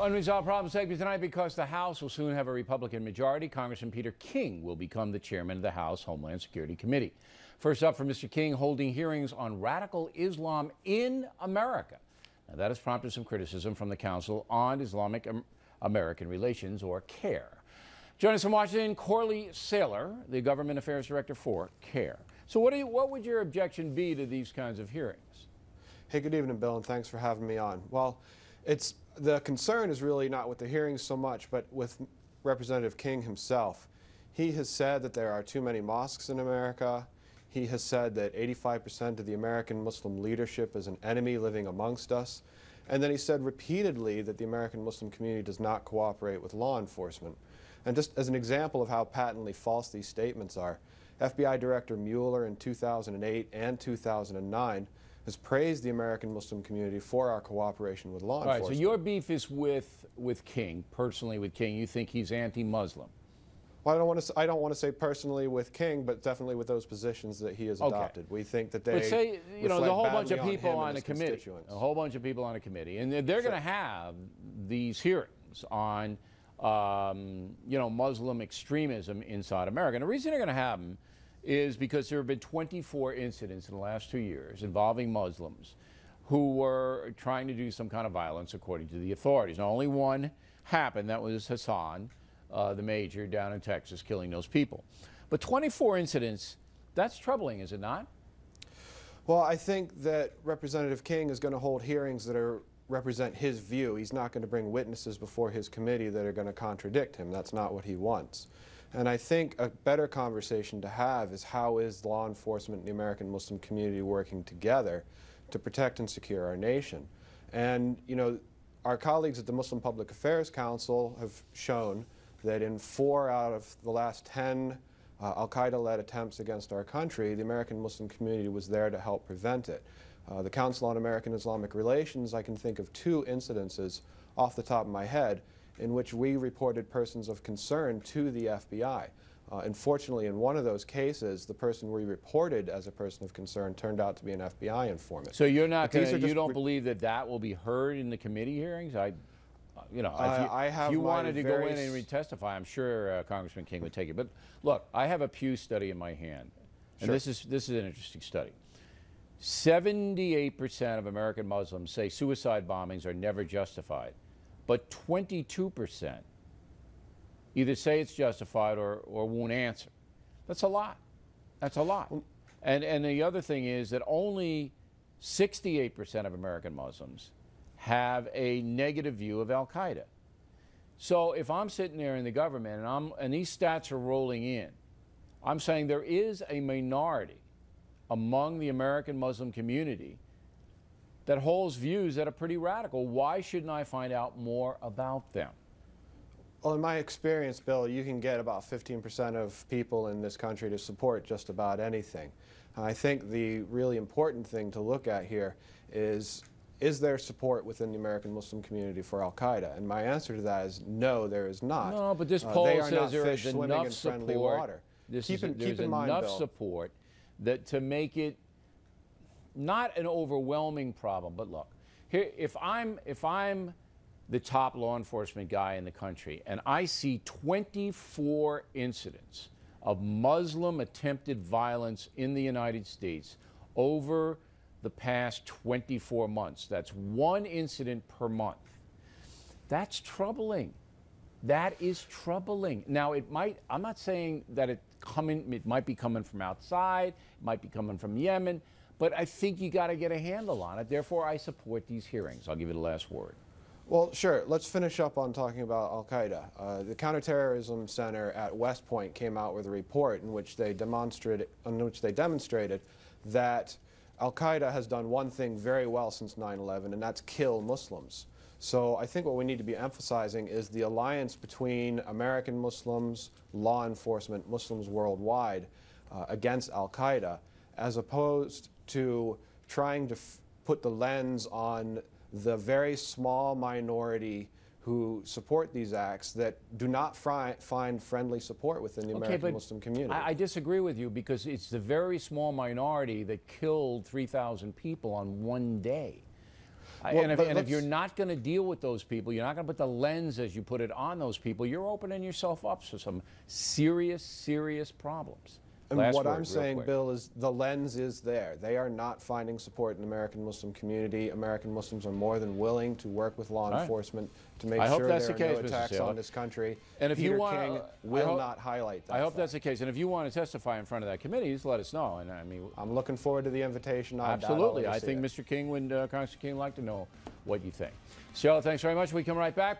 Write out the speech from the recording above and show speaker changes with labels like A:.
A: Unresolved Problem segment tonight because the House will soon have a Republican majority. Congressman Peter King will become the chairman of the House Homeland Security Committee. First up for Mr. King, holding hearings on radical Islam in America. Now, that has prompted some criticism from the Council on Islamic-American Relations, or CAIR. Joining us from Washington, Corley Saylor, the Government Affairs Director for CAIR. So what would your objection be to these kinds of hearings?
B: Hey, good evening, Bill, and thanks for having me on. Well, the concern is really not with the hearings so much, but with Representative King himself. He has said that there are too many mosques in America. He has said that 85% of the American Muslim leadership is an enemy living amongst us. And then he said repeatedly that the American Muslim community does not cooperate with law enforcement. And just as an example of how patently false these statements are, FBI Director Mueller in 2008 and 2009 has praised the American Muslim community for our cooperation with law enforcement.
A: All right, so your beef is with King, personally with King. You think he's anti-Muslim?
B: Well, I don't want to say personally with King, but definitely with those positions that he has adopted. We think that they
A: But say, you know, there's a whole bunch of people
B: on
A: a committee, and they're going to have these hearings on, you know, Muslim extremism inside America. And the reason they're going to have them is because there have been 24 incidents in the last 2 years involving Muslims who were trying to do some kind of violence, according to the authorities. Now, only one happened. That was Hassan, the major down in Texas, killing those people. But 24 incidents, that's troubling, is it not?
B: Well, I think that Representative King is going to hold hearings that represent his view. He's not going to bring witnesses before his committee that are going to contradict him. That's not what he wants. And I think a better conversation to have is how is law enforcement and the American Muslim community working together to protect and secure our nation. And, you know, our colleagues at the Muslim Public Affairs Council have shown that in 4 out of the last 10 al-Qaeda-led attempts against our country, the American Muslim community was there to help prevent it. The Council on American-Islamic Relations, I can think of 2 incidences off the top of my head in which we reported persons of concern to the FBI. Unfortunately, in one of those cases, the person we reported as a person of concern turned out to be an FBI informant.
A: So you're not going to, you don't believe that that will be heard in the committee hearings? You know, if you wanted to go in and testify, I'm sure Congressman King would take it. But look, I have a Pew study in my hand, and this is an interesting study. 78% of American Muslims say suicide bombings are never justified, but 22% either say it's justified or won't answer. That's a lot. That's a lot. And the other thing is that only 68% of American Muslims have a negative view of al-Qaeda. So if I'm sitting there in the government and these stats are rolling in, I'm saying there is a minority among the American Muslim community that holds views that are pretty radical. Why shouldn't I find out more about them?
B: Well, in my experience, Bill, you can get about 15% of people in this country to support just about anything. I think the really important thing to look at here is there support within the American Muslim community for al-Qaeda? And my answer to that is no, there is not.
A: No, but this poll says there is enough support. There's enough support that to make it not an overwhelming problem. But look, here, if I'm the top law enforcement guy in the country and I see 24 incidents of Muslim attempted violence in the United States over the past 24 months, that's 1 incident per month. That's troubling. That is troubling. Now, I'm not saying that it might be coming from outside, it might be coming from Yemen, but I think you got to get a handle on it. Therefore, I support these hearings. I'll give you the last word.
B: Well, sure. Let's finish up on talking about al-Qaeda. The Counterterrorism Center at West Point came out with a report in which they demonstrated that al-Qaeda has done one thing very well since 9/11, and that's kill Muslims. So I think what we need to be emphasizing is the alliance between American Muslims, law enforcement, Muslims worldwide against al-Qaeda, as opposed to trying to put the lens on the very small minority who support these acts that do not find friendly support within the American Muslim community.
A: I disagree with you because it's the very small minority that killed 3,000 people on one day. And if you're not going to deal with those people, you're not going to put the lens, as you put it, on those people, you're opening yourself up to some serious, serious problems.
B: And what I'm saying, Bill, is the lens is there. They are not finding support in the American Muslim community. American Muslims are more than willing to work with law enforcement to make sure there are no attacks on this country.
A: And if
B: Peter King will not highlight that.
A: I hope that's the case. And if you want to testify in front of that committee, just let us know. And I mean,
B: I'm looking forward to the invitation.
A: Absolutely. I think Mr. King would, Congressman King, would like to know what you think. Sheila, thanks very much. We come right back.